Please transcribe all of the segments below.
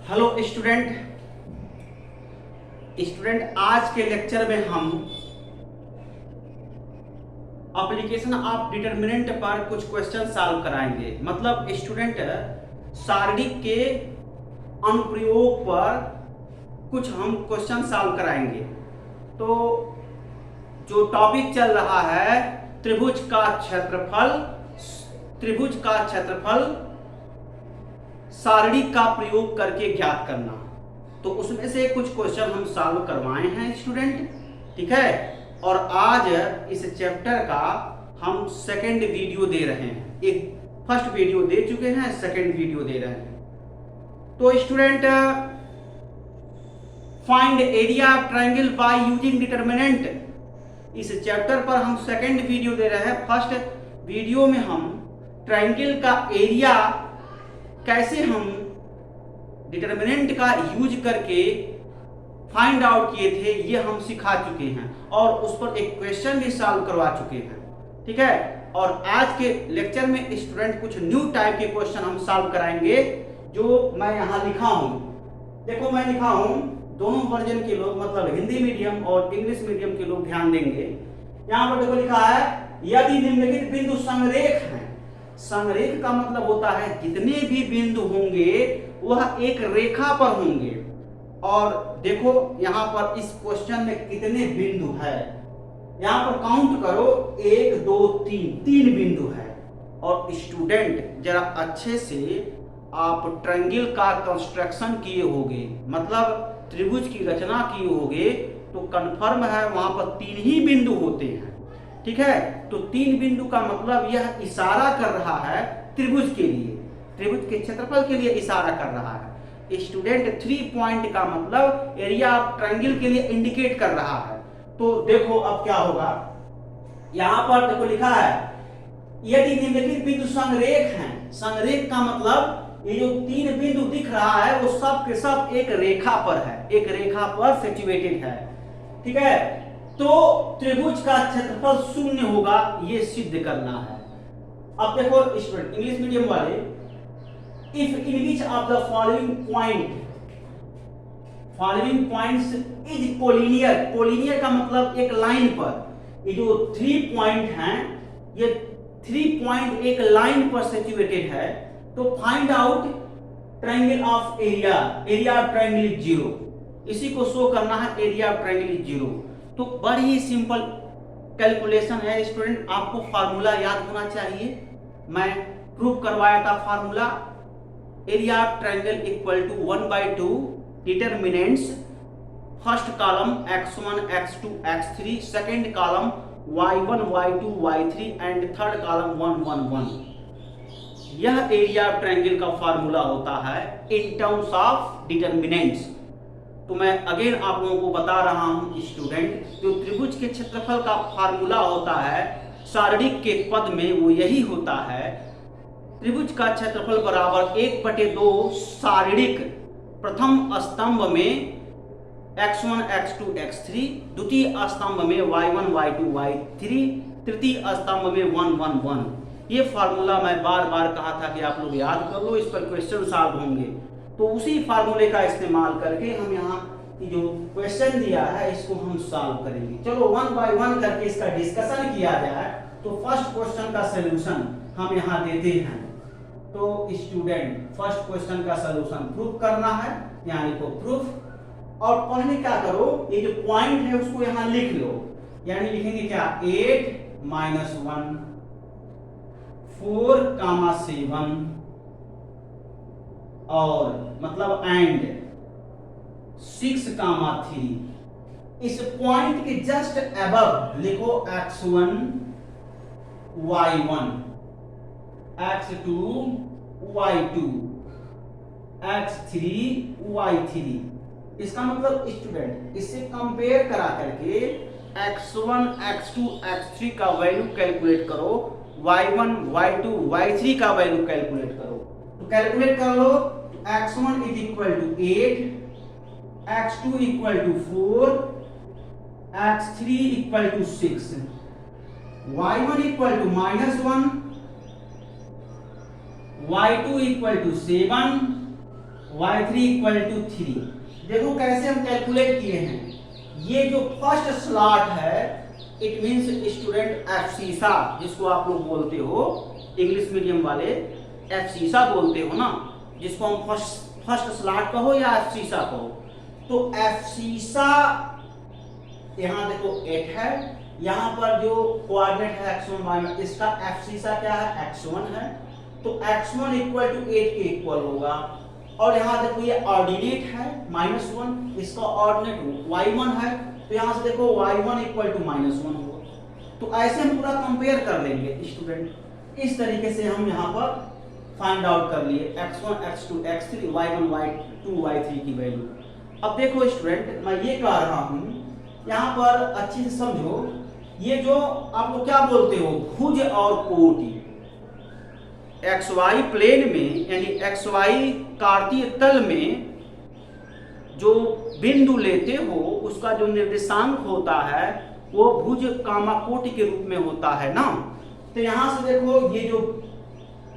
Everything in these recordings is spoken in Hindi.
हेलो स्टूडेंट आज के लेक्चर में हम एप्लीकेशन ऑफ डिटरमिनेंट पर कुछ क्वेश्चन सॉल्व कराएंगे। मतलब स्टूडेंट सारणिक के अनुप्रयोग पर कुछ हम क्वेश्चन सॉल्व कराएंगे। तो जो टॉपिक चल रहा है त्रिभुज का क्षेत्रफल सारणी का प्रयोग करके ज्ञात करना। तो उसमें से कुछ क्वेश्चन हम सॉल्व करवाए हैं स्टूडेंट, ठीक है। और आज इस चैप्टर का हम सेकंड वीडियो दे रहे हैं। एक फर्स्ट वीडियो दे चुके हैं, सेकंड वीडियो दे रहे हैं। तो student find area of triangle by using determinant, इस चैप्टर पर हम सेकंड वीडियो दे रहे हैं। फर्स्ट वीडियो में हम ट्रायंगल का एरिया कैसे हम डिटरमिनेंट का यूज करके फाइंड आउट किए थे ये हम सिखा चुके हैं और उस पर एक क्वेश्चन भी सॉल्व करवा चुके हैं, ठीक है। और आज के लेक्चर में स्टूडेंट कुछ न्यू टाइप के क्वेश्चन हम सॉल्व कराएंगे जो मैं यहाँ लिखा हूँ। देखो मैं लिखा हूँ, दोनों वर्जन के लोग मतलब हिंदी मीडियम और इंग्लिश मीडियम के लोग ध्यान देंगे। यहाँ पर देखो लिखा है यदि निम्नलिखित बिंदु संरेख हैं। संरेख का मतलब होता है जितने भी बिंदु होंगे वह एक रेखा पर होंगे। और देखो यहाँ पर इस क्वेश्चन में कितने बिंदु है, यहाँ पर काउंट करो 1 2 3 बिंदु है। और स्टूडेंट जरा अच्छे से आप ट्रायंगल का कंस्ट्रक्शन किए होंगे, मतलब त्रिभुज की रचना किए होंगे, तो कंफर्म है वहां पर 3 ही बिंदु होते हैं, ठीक है। तो 3 बिंदु का मतलब यह इशारा कर रहा है त्रिभुज के लिए, त्रिभुज के क्षेत्रफल के लिए इशारा कर रहा है। स्टूडेंट 3 पॉइंट का मतलब एरिया ऑफ ट्रायंगल के लिए इंडिकेट कर रहा है। तो देखो अब क्या होगा, यहां पर देखो लिखा है यदि निम्नलिखित बिंदु संरेख हैं। संरेख का मतलब ये जो 3 बिंदु दिख रहा है वो सब के सब एक रेखा पर है, एक रेखा पर सिचुएटेड है, ठीक है। तो त्रिभुज का क्षेत्रफल 0 होगा, ये सिद्ध करना है। अब देखो स्टूडेंट इंग्लिश मीडियम वाले, if in which of the following points is collinear. Collinear का मतलब एक लाइन पर, ये जो 3 पॉइंट हैं ये 3 पॉइंट एक लाइन पर सिचुएटेड है, तो find out triangle of area. Area of triangle is 0, इसी को शो करना है, एरिया ऑफ ट्रायंगल इज 0। तो बड़ी ही सिंपल कैलकुलेशन है स्टूडेंट, आपको फार्मूला याद होना चाहिए। मैं प्रूफ करवाया था formula, area of triangle equal to 1/2 determinants, first column x1 x2 x3, second column y1 y2 y3 and third column 1 1 1। यह एरिया ऑफ ट्रायंगल का फार्मूला होता है इन टर्म्स ऑफ डिटरमिनेंट्स। तो मैं अगेन आप लोगों को बता रहा हूं स्टूडेंट, जो त्रिभुज के क्षेत्रफल का फार्मूला होता है सारणिक के पद में वो यही होता है, त्रिभुज का क्षेत्रफल बराबर 1/2 सारणिक प्रथम स्तंभ में x1 x2 x3, द्वितीय स्तंभ में y1 y2 y3, तृतीय स्तंभ में 1 1 1। ये फार्मूला मैं बार बार कहा था कि आप लोग याद कर लो, इस पर क्वेश्चन सॉल्व होंगे। तो उसी फार्मूले का इस्तेमाल करके हम यहाँ जो क्वेश्चन दिया है इसको हम सॉल्व करेंगे। चलो 1 बाय 1 करके इसका डिस्कशन किया जाए। तो फर्स्ट क्वेश्चन का सलूशन हम यहाँ देते हैं। तो स्टूडेंट फर्स्ट क्वेश्चन का सलूशन प्रूफ करना है, यानी को प्रूफ। और पहले क्या करो, ये जो पॉइंट है उसको यहाँ लिख लो, यानी लिखेंगे क्या 8 - 1 4, 7 और मतलब एंड 6, 3। इस पॉइंट के जस्ट अबव लिखो x1 y1 x2 y2 x3 y3। इसका मतलब स्टूडेंट इससे कंपेयर करा करके x1 x2 x3 का वैल्यू कैलकुलेट करो, y1 y2 y3 का वैल्यू कैलकुलेट करो। तो कैलकुलेट कर लो, x1 is equal to 8, x2 equal to 4, x3 equal to 6, y1 equal to -1, y2 equal to 7, y3 equal to 3। देखो कैसे हम कैलकुलेट किए हैं। ये जो फर्स्ट स्लॉट है इट मींस स्टूडेंट एफसीसा, जिसको आप लोग बोलते हो इंग्लिश मीडियम वाले एफसीसा बोलते हो ना, जिसको हम फर्स्ट स्लॉट कहो या एफसीसा कहो। तो एफसीसा यहाँ देखो 8 है, यहाँ पर जो कोऑर्डिनेट है x1 y1, इसका एफसीसा क्या है x1 है, तो x1 इक्वल टू 8 के इक्वल होगा। और यहाँ देखो ये ऑर्डिनेट है -1, इसका ऑर्डिनेट y1 है, तो यहाँ से देखो y1 इक्वल टू -1 होगा। तो ऐसे हम पूरा कंपेयर कर लेंगे स्टूडेंट। इस तरीके से हम यहाँ पर फाइंड आउट कर लिए x1 x2 x3 y1 y2 y3 की वैल्यू। अब देखो स्टूडेंट मैं ये कह रहा हूँ, यहाँ पर अच्छे से समझो। ये जो आप लोग क्या बोलते हो भुज और कोटि, XY प्लेन में यानी XY कार्तीय तल में जो बिंदु लेते हो उसका जो निर्देशांक होता है वो भुज कामा कोटि के रूप में होता है ना। तो यहां से देखो ये जो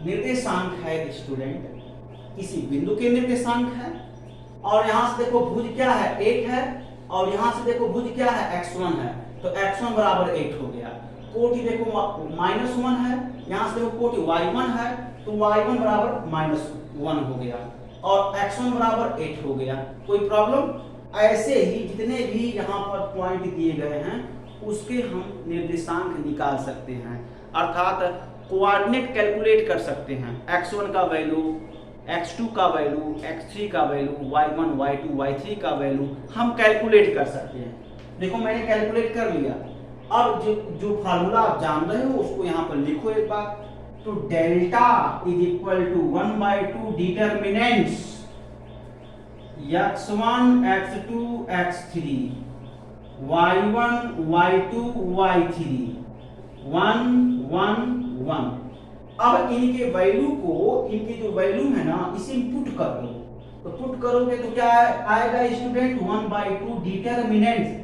निर्देशांक है स्टूडेंट किसी बिंदु के निर्देशांक है, और यहां से देखो भुज क्या है 8 है, और यहां से देखो भुज क्या है x1 है, तो x1 बराबर 8 हो गया। कोटि देखो -1 है, यहाँ से देखो कोटि y1 है, तो y1 बराबर -1 हो गया, और x1 बराबर 8 हो गया। कोई प्रॉब्लम? ऐसे ही जितने भी यहाँ पर पॉइंट दिए गए हैं उसके हम निर्देशांक निकाल सकते हैं, अर्थात कोऑर्डिनेट कैलकुलेट कर सकते हैं। x1 का वैल्यू, x2 का वैल्यू, x3 का वैल्यू, y1 y2 y3 का वैल्यू हम कैलकुलेट कर सकते हैं। देखो मैंने कैलकुलेट कर लिया। अब जो फार्मूला आप जान रहे हो उसको यहाँ पर लिखो एक बार। तो delta is equal to 1/2 determinants x1 x2 x3 y1 y2 y3 1 1 1। अब इनके वैल्यू को, इनकी जो वैल्यू है ना इसे पुट कर दो। तो पुट करोगे तो क्या आएगा स्टूडेंट 1/2 डिटर्मिनेंट्स।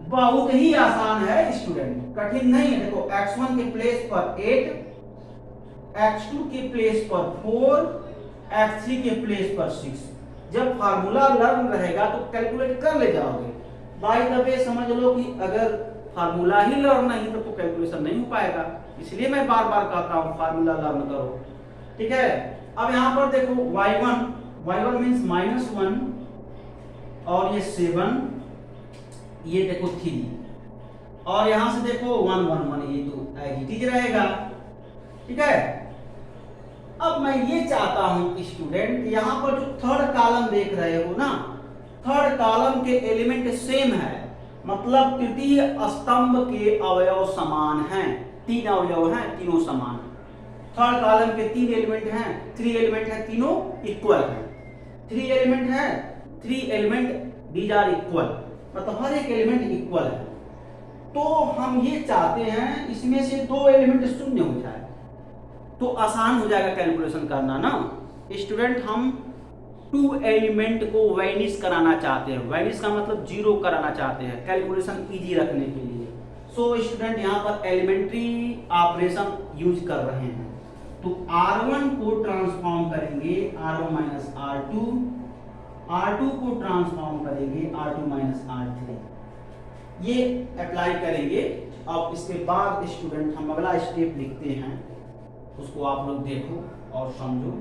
बहुत ही आसान है स्टूडेंट, कठिन नहीं है। देखो x1 के प्लेस पर 8, x2 के प्लेस पर 4, x3 के प्लेस पर 6। जब फार्मूला लर्न रहेगा तो कैलकुलेट कर ले जाओगे। बाय द वे समझ लो कि अगर फार्मूला ही लर्न नहीं तो कैलकुलेशन नहीं हो पाएगा, इसलिए मैं बार बार कहता हूं फार्मूला लर्न करो। ठीक है। अब यहां पर देखो y1 मींस -1, और ये 7, ये देखो 3, और यहां से देखो 1 1 1, ये तो एज इट इज रहेगा। ठीक है। अब मैं ये चाहता हूं स्टूडेंट यहाँ पर जो थर्ड कॉलम देख रहे हो ना, थर्ड कॉलम के एलिमेंट सेम है, मतलब तृतीय स्तंभ के अवयव समान हैं। 3 अवयव हैं, तीनों समान। थर्ड कॉलम के 3 एलिमेंट हैं, 3 एलिमेंट हैं, तीनों इक्वल हैं। 3 एलिमेंट हैं, 3 एलिमेंट दीज आर इक्वल, मतलब हर एक एलिमेंट इक्वल है। तो हम ये चाहते हैं इसमें से 2 एलिमेंट शून्य हो जाए तो आसान हो जाएगा कैलकुलेशन करना ना स्टूडेंट। हम 2 एलिमेंट को वैनिश कराना चाहते हैं, वैनिश का मतलब 0 कराना चाहते हैं कैलकुलेशन इजी रखने के लिए। सो स्टूडेंट यहाँ पर एलिमेंट्री ऑपरेशन यूज कर रहे हैं। तो R1 को ट्रांसफॉर्म करेंगे R1 माइनस R2, R2 को ट्रांसफॉर्म करेंगे R2 माइनस R3, ये अप्लाई करेंगे। अब इसके बाद स्टूडेंट हम अगला स्टेप लिखते हैं, उसको आप लोग देखो और समझो।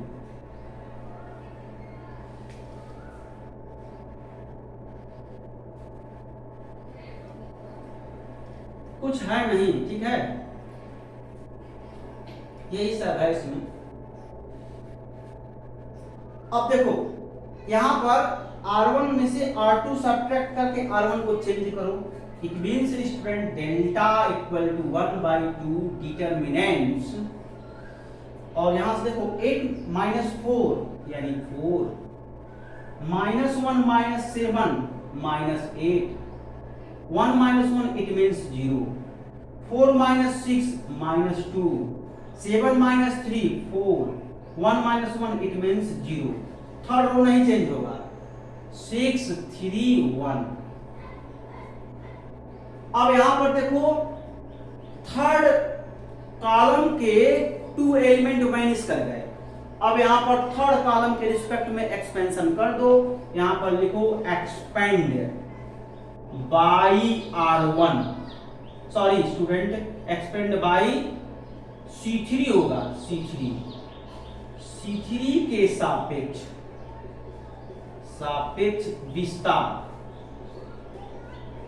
कुछ है नहीं, ठीक है, यही सब है इसमें। अब देखो यहां पर R1 में से R2 सब्ट्रैक्ट करके R1 को चेंज करो। It means student delta equal to 1/2 determinants, और यहां से देखो 8 माइनस 4 यानी 4, -1 minus 7 minus 8, 1 minus 1 it means 0, 4 minus 6 minus 2, 7 minus 3 4, 1 minus 1 it means 0। Third row नहीं चेंज होगा, 6 3 1। अब यहां पर देखो थर्ड कॉलम के 2 एलिमेंट वैनिश कर गए, अब यहाँ पर थर्ड कॉलम के रिस्पेक्ट में एक्सपेंशन कर दो, यहाँ पर लिखो expand by R1, sorry student, expand by C3 होगा, C3 के सापेक्ष विस्तार,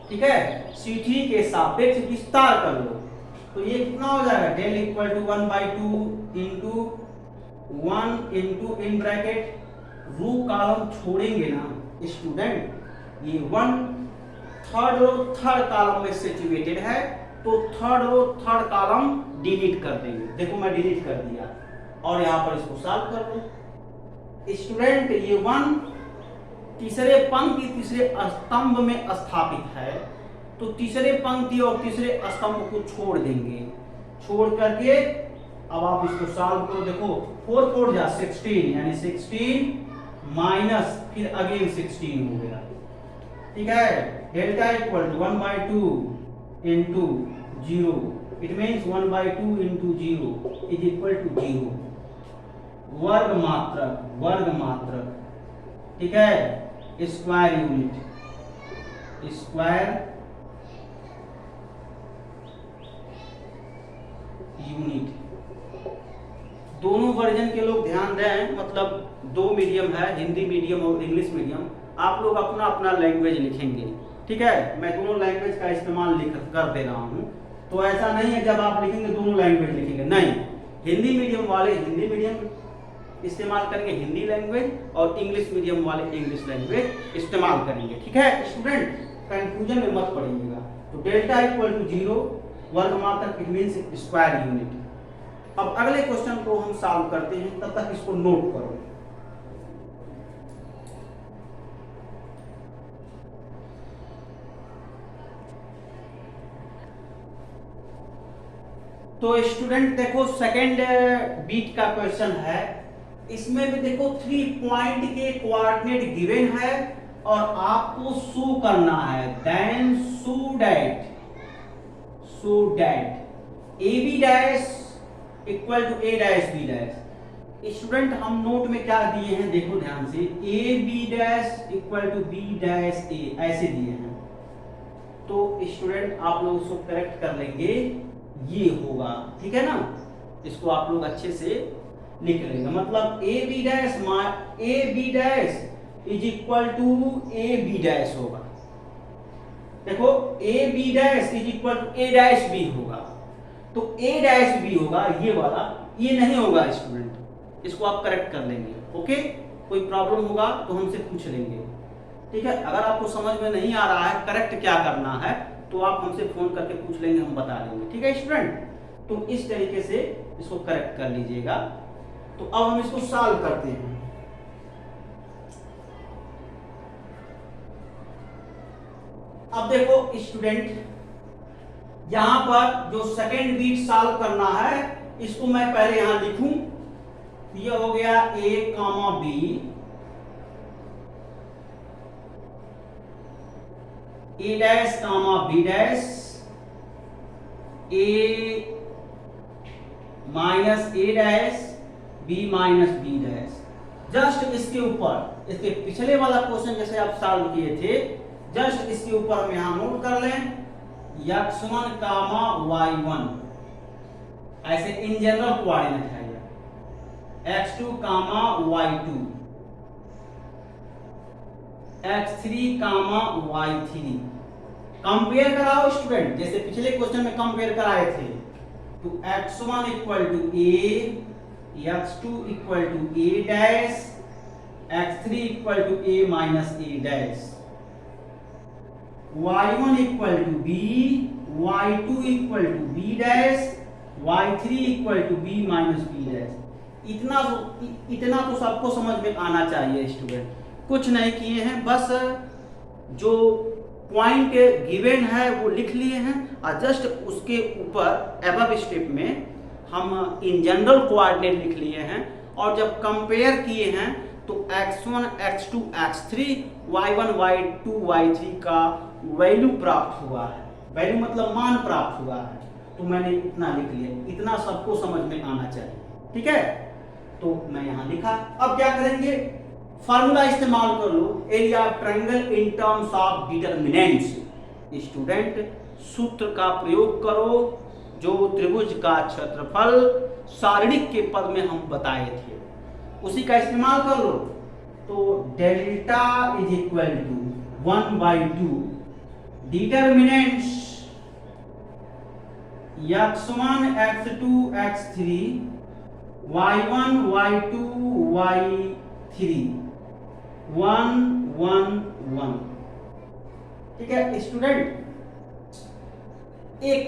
ठीक है, C3 के सापेक्ष विस्तार कर लो। तो ये कितना हो जाएगा, del equal to 1/2 into 1 into in bracket row column छोड़ेंगे ना स्टूडेंट, ये 1 थर्ड रो थर्ड कॉलम में सिचुएटेड है, तो third row third column delete कर देंगे। देखो मैं डिलीट कर दिया और यहाँ पर इसको सॉल्व कर दो स्टूडेंट। ये 1 तीसरे पंक्ति तीसरे स्तंभ में स्थापित है, तो तीसरे पंक्ति और तीसरे स्तंभ को छोड़ देंगे, छोड़ करके अब आप इसको सॉल्व करो। देखो 4 4 जा 16, यानी 16 माइनस फिर अगेन 16 हो गया, ठीक है। Delta equal to 1/2 into 0, it means 1/2 into 0 is equal to 0, वर्ग मात्रक, ठीक है, स्क्वायर यूनिट। दोनों वर्जन के लोग ध्यान दें, मतलब 2 मीडियम है, हिंदी मीडियम और इंग्लिश मीडियम, आप लोग अपना अपना लैंग्वेज लिखेंगे, ठीक है। मैं दोनों लैंग्वेज का इस्तेमाल कर दे रहा हूँ, तो ऐसा नहीं है जब आप लिखेंगे दोनों लैंग्वेज लिखेंगे, नहीं। हिंदी मीडियम वाले हिंदी मीडियम इस्तेमाल करेंगे हिंदी लैंग्वेज, और इंग्लिश मीडियम वाले इंग्लिश लैंग्वेज इस्तेमाल करेंगे, ठीक है स्टूडेंट, कंफ्यूजन में मत पड़िएगा। तो डेल्टा इक्वल टू 0 वर्ग मात्रक, इट मींस स्क्वायर यूनिट। अब अगले क्वेश्चन को हम सॉल्व करते हैं, तब तक इसको नोट करो। तो स्टूडेंट देखो सेकंड बीट का क्वेश्चन है, इसमें भी देखो 3 पॉइंट के कोऑर्डिनेट गिवन है और आपको शो करना है, then show that AB dash equal to A dash B dash. Student हम नोट में क्या दिए हैं, देखो ध्यान से, AB dash equal to B dash A ऐसे दिए हैं, तो स्टूडेंट आप लोग उसको करेक्ट कर लेंगे, ये होगा, ठीक है ना। इसको आप लोग अच्छे से लिख लेंगे, मतलब AB dash is equal to AB dash होगा। देखो AB dash is equal to A dash B होगा, तो A डैश B होगा ये वाला, ये नहीं होगा स्टूडेंट, इसको आप करेक्ट कर लेंगे, ओके। कोई प्रॉब्लम होगा तो हमसे पूछ लेंगे, ठीक है। अगर आपको समझ में नहीं आ रहा है करेक्ट क्या करना है, तो आप हमसे फोन करके पूछ लेंगे, हम बता देंगे, ठीक है स्टूडेंट। तो इस तरीके से इसको करेक्ट कर लीजिएगा। तो अब हम इसको सॉल्व करते हैं। अब देखो स्टूडेंट, यहां पर जो सेकेंड बीट सॉल्व करना है, इसको मैं पहले यहां लिखूं, ये हो गया A, B, A dash B dash, A minus A dash, B minus B dash. Just इसके ऊपर, इसके पिछले वाला क्वेश्चन जैसे आप सॉल्व किए थे, जस्ट इसके ऊपर हम यहां नोट कर लें x1 y1, ऐसे इन जनरल कोऑर्डिनेट है ये, x2 y2, x3 y3। Compare कराओ स्टूडेंट, जैसे पिछले क्वेश्चन में कंपेयर कराए थे, तो x1 equal to A, x2 equal to A dash, x3 equal to A minus A dash, y1 equal to B, y2 equal to B dash, y3 equal to B minus B dash. इतना तो सबको समझ में आना चाहिए स्टूडेंट। कुछ नहीं किए हैं, बस जो पॉइंट गिवन है वो लिख लिए हैं, और जस्ट उसके ऊपर एबव स्टेप में हम इन जनरल कोऑर्डिनेट लिख लिए हैं, और जब कंपेयर किए हैं तो x1, x2, x3, y1, y2, y3 का वैल्यू प्राप्त हुआ है, वैल्यू मतलब मान प्राप्त हुआ है, तो मैंने इतना लिख लिया। इतना सबको समझ में आना चाहिए, ठीक है। तो मैं यहां लिखा। अब क्या करेंगे, फार्मूला इस्तेमाल कर लो, area of triangle in terms of determinants. Student सूत्र का प्रयोग करो जो त्रिभुज का क्षेत्रफल सारणिक के पद में हम बताए थे, उसी का इस्तेमाल कर लो। तो delta is equal to 1/2 determinants x1 x2 x3 y1 y2 y3 1 1 1। ठीक है स्टूडेंट, एक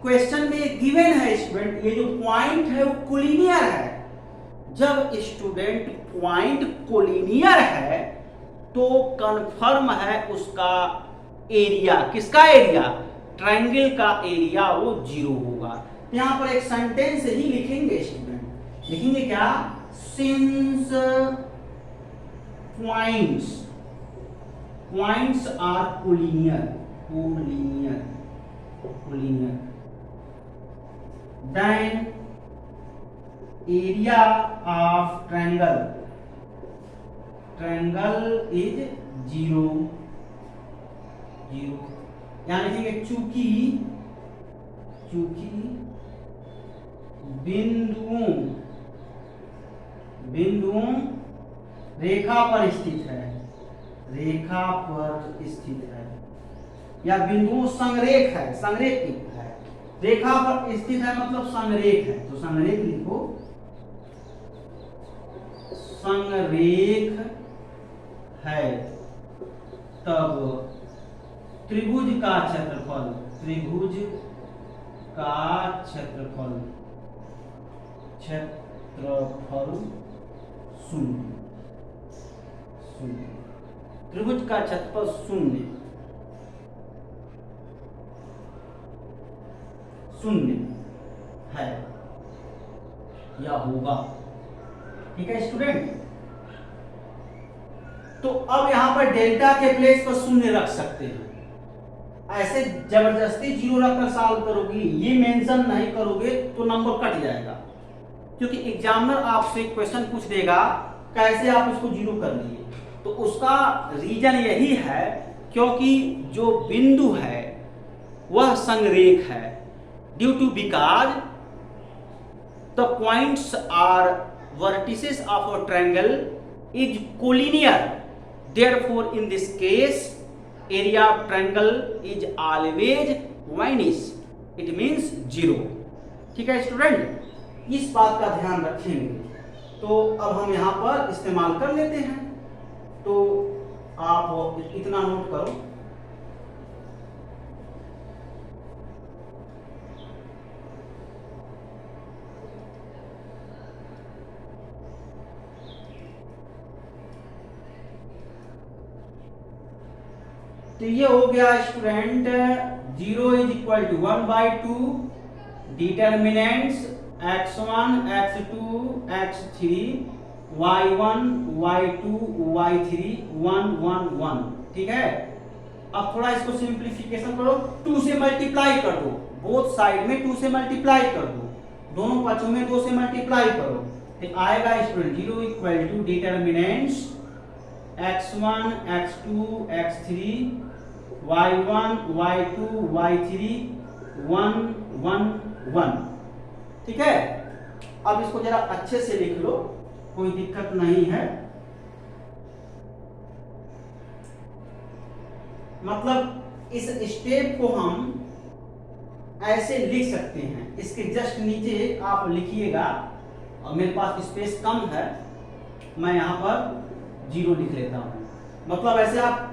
क्वेश्चन में गिवन है स्टूडेंट, ये जो पॉइंट है वो कोलिनियर है। जब स्टूडेंट पॉइंट कोलिनियर है तो कंफर्म है उसका एरिया, किसका एरिया, ट्रायंगल का एरिया वो 0 होगा। यहां पर एक सेंटेंस ही लिखेंगे स्टूडेंट, लिखेंगे क्या, since points are collinear then area of triangle is 0 यहां लिखेंगे चूंकि बिंदुओं रेखा पर स्थित है या बिंदुओं संरेख है, रेखा पर स्थित है मतलब संरेख है, तो संरेख लिखो, संरेख है, तब त्रिभुज का क्षेत्रफल शून्य, त्रिभुज का क्षेत्रफल शून्य है या होगा। ठीक है स्टूडेंट, तो अब यहां पर डेल्टा के प्लेस पर शून्य रख सकते हैं। ऐसे जबरदस्ती 0 रखकर सॉल्व करोगे, ये मेंशन नहीं करोगे तो नंबर कट जाएगा, क्योंकि एग्जामिनर आपसे क्वेश्चन पूछ देगा कैसे आप इसको 0 कर लिए। तो उसका रीजन यही है क्योंकि जो बिंदु है वह संरेख है, due to because the points are vertices of a triangle is collinear, therefore in this case area of triangle is always minus, it means 0। ठीक है स्टूडेंट, इस बात का ध्यान रखेंगे। तो अब हम यहाँ पर इस्तेमाल कर लेते हैं, तो आप इतना नोट करो, तो ये हो गया student 0 is equal to 1/2 determinants x1 x2 x3 y1 y2 y3 1 1 1। ठीक है, अब थोड़ा इसको सिंप्लीफिकेशन करो, 2 से मल्टीप्लाई कर दो, बोथ साइड में 2 से मल्टीप्लाई कर दो, दोनों पक्षों में 2 से मल्टीप्लाई करो, तो आएगा student 0 equal to determinants x1 x2 x3 y1 y2 y3 1 1 1। ठीक है, अब इसको जरा अच्छे से लिख लो, कोई दिक्कत नहीं है। मतलब इस स्टेप को हम ऐसे लिख सकते हैं, इसके जस्ट नीचे आप लिखिएगा, और मेरे पास स्पेस कम है, मैं यहां पर 0 लिख लेता हूं। मतलब ऐसे आप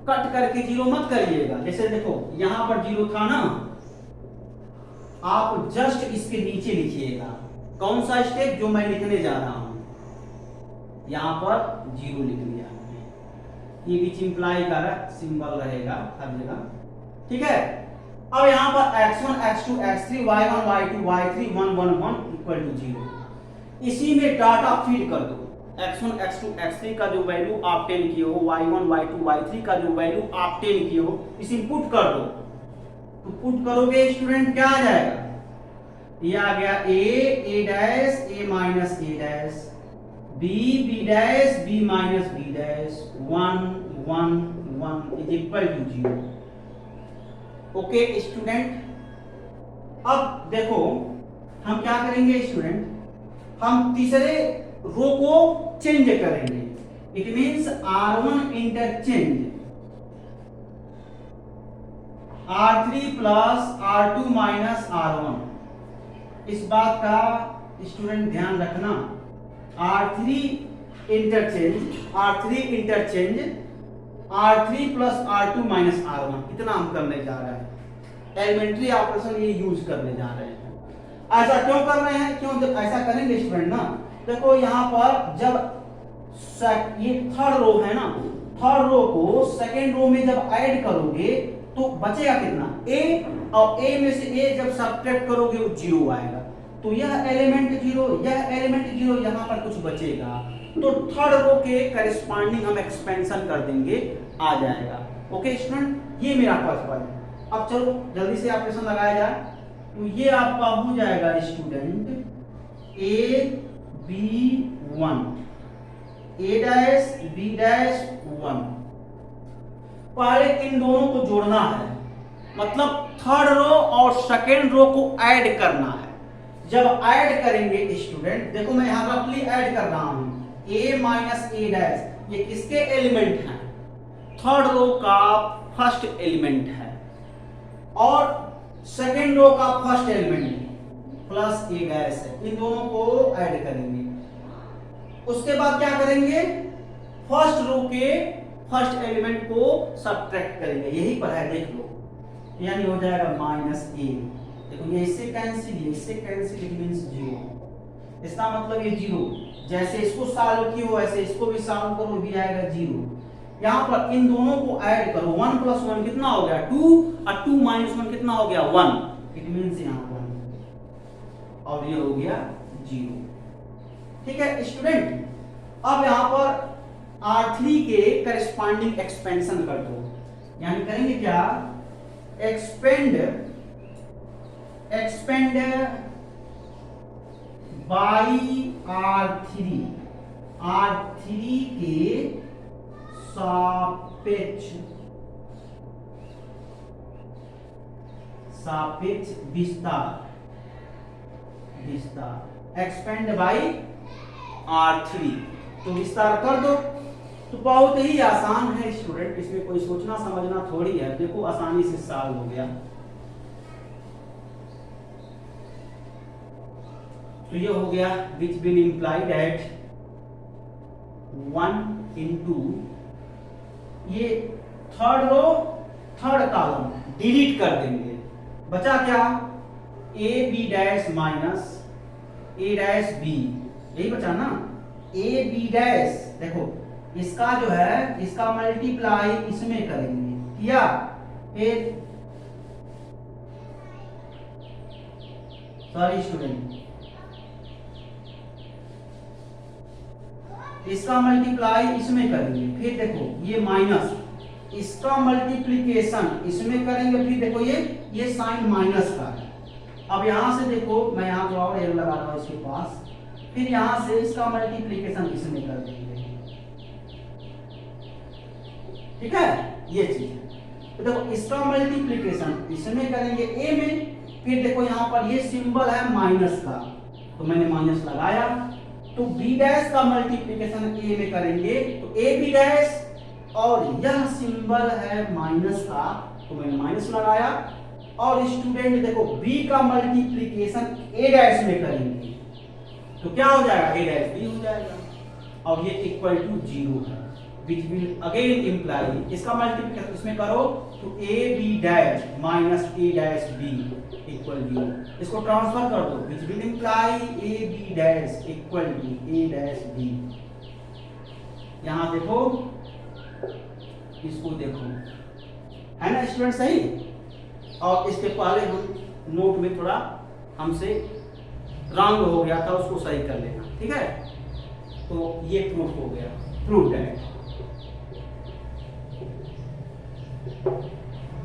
कट करके 0 मत करिएगा, जैसे देखो यहां पर 0 था ना, आप जस्ट इसके नीचे लिखिएगा। कौन सा स्टेप जो मैं लिखने जा रहा हूं, यहां पर 0 लिख लिया, ये बीच इंप्लाई का सिंबल रहेगा हर जगह। ठीक है, अब यहां पर x1 x2 x3 y1 y2 y3 1 1 1 equal to 0, इसी में डाटा फीड कर दो। x1 x2 x3 का जो वैल्यू आप 10 किए हो, y1 y2 y3 का जो वैल्यू आप 10 किए हो, इसे पुट कर दो। तो पुट करोगे स्टूडेंट क्या आ जाएगा, ये आ गया A dash A minus A dash, B dash B minus B dash, 1 1 1 is equal to 0। Okay student, अब देखो हम क्या करेंगे स्टूडेंट, हम तीसरे रो को चेंज करेंगे। It means R1 interchange R3 plus R2 minus R1। इस बात का स्टूडेंट ध्यान रखना, R3 interchange R3 plus R2 minus R1, इतना हम करने जा रहे हैं। एलिमेंट्री ऑपरेशन ये यूज करने जा रहे हैं। ऐसा क्यों कर रहे हैं, क्यों जब ऐसा करेंगे स्टूडेंट ना, देखो यहाँ पर जब ये थर्ड रो है ना, थर्ड रो को सेकेंड रो में जब ऐड करोगे तो बचेगा कितना, a, और a में से a जब सब्ट्रैक्ट करोगे वो 0 आएगा। तो यह एलिमेंट 0, यह एलिमेंट 0, यहाँ पर कुछ बचेगा, तो थर्ड रो के करेस्पॉन्डिंग हम एक्सपेंशन कर देंगे, आ जाएगा। ओके स्टूडेंट, ये मेरा फर्स्ट पॉइंट है। अब चलो जल्दी से ऑपरेशन लगाया जाए, तो ये आपका हो जाएगा student a b 1 a dash b dash 1। पहले इन दोनों को जोड़ना है, मतलब थर्ड रो और सेकेंड रो को ऐड करना है। जब ऐड करेंगे स्टूडेंट, देखो मैं यहां रफली ऐड कर रहा हूं, a माइनस a डैश, ये किसके एलिमेंट हैं, थर्ड रो का फर्स्ट एलिमेंट है, और सेकेंड रो का first element plus a dash है। इन दोनों को ऐड करेंगे, उसके बाद क्या करेंगे, फर्स्ट रो के फर्स्ट एलिमेंट को सब्ट्रैक्ट करेंगे, यही पर है, देख लो, यानी हो जाएगा माइनस a। देखो ये इससे कैंसिल, इससे कैंसिल, इट मींस 0। इसका मतलब ये 0, जैसे इसको सॉल्व किया वैसे इसको भी सॉल्व करो, भी आएगा 0। यहाँ पर इन दोनों को ऐड करो, 1 प्लस 1 कितना हो गया 2, और 2 माइनस 1 कितना हो गया 1, इट मींस यहाँ 1, और ये हो गया 0। ठीक है स्टूडेंट, अब यहाँ पर R3 के करेस्पॉन्डिंग एक्सपेंशन कर दो, यानी करेंगे क्या, एक्सपेंड बाई R3 के सापेक्ष विस्तार, एक्सपेंड बाई R3, तो विस्तार कर दो। तो बहुत ही आसान है स्टूडेंट, इसमें कोई सोचना समझना थोड़ी है, देखो आसानी से सॉल्व हो गया। तो ये हो गया which will imply that 1 into ये third row third column delete कर देंगे, बचा क्या, a b dash minus a dash b, यही बचा ना, a b डैश। देखो इसका जो है, इसका मल्टीप्लाई इसमें करेंगे, किया, फिर सॉरी स्टूडेंट, इसका मल्टीप्लाई इसमें करेंगे, फिर देखो ये माइनस, इसका मल्टीप्लिकेशन इसमें करेंगे, फिर देखो ये साइन माइनस का है। अब यहां से देखो, मैं यहां थोड़ा और एरो लगा रहा हूं इसके पास, फिर यहां से इसका मल्टीप्लिकेशन इसमें कर देंगे, ठीक है, ये चीज है। तो देखो इसका मल्टीप्लिकेशन इसमें करेंगे a में, फिर देखो यहां पर ये सिंबल है माइनस का, तो मैंने माइनस लगाया, तो b डैश का मल्टीप्लिकेशन a में करेंगे, तो a b डैश, और यह सिंबल है माइनस का, तो मैंने माइनस लगाया, और स्टूडेंट देखो b का मल्टीप्लिकेशन a डैश में करेंगे, तो क्या हो जाएगा, a डैश b हो जाएगा, और ये इक्वल टू 0 है, which will again imply, इसका मल्टीप्लिकेशन इसमें करो तो a b dash minus a dash b equal 0, इसको ट्रांसफर कर दो, which will imply a b dash equal to a dash b। यहां देखो, इसको देखो, है ना स्टूडेंट, सही। और इसके पहले हम नोट में थोड़ा हमसे रॉन्ग हो गया था, उसको सही कर लेना, ठीक है। तो ये प्रूफ हो गया, प्रूफ है।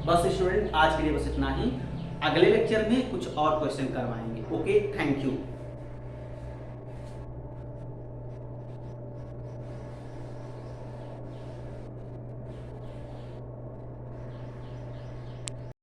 बस स्टूडेंट आज के लिए बस इतना ही, अगले लेक्चर में कुछ और क्वेश्चन करवाएंगे। Okay, thank you.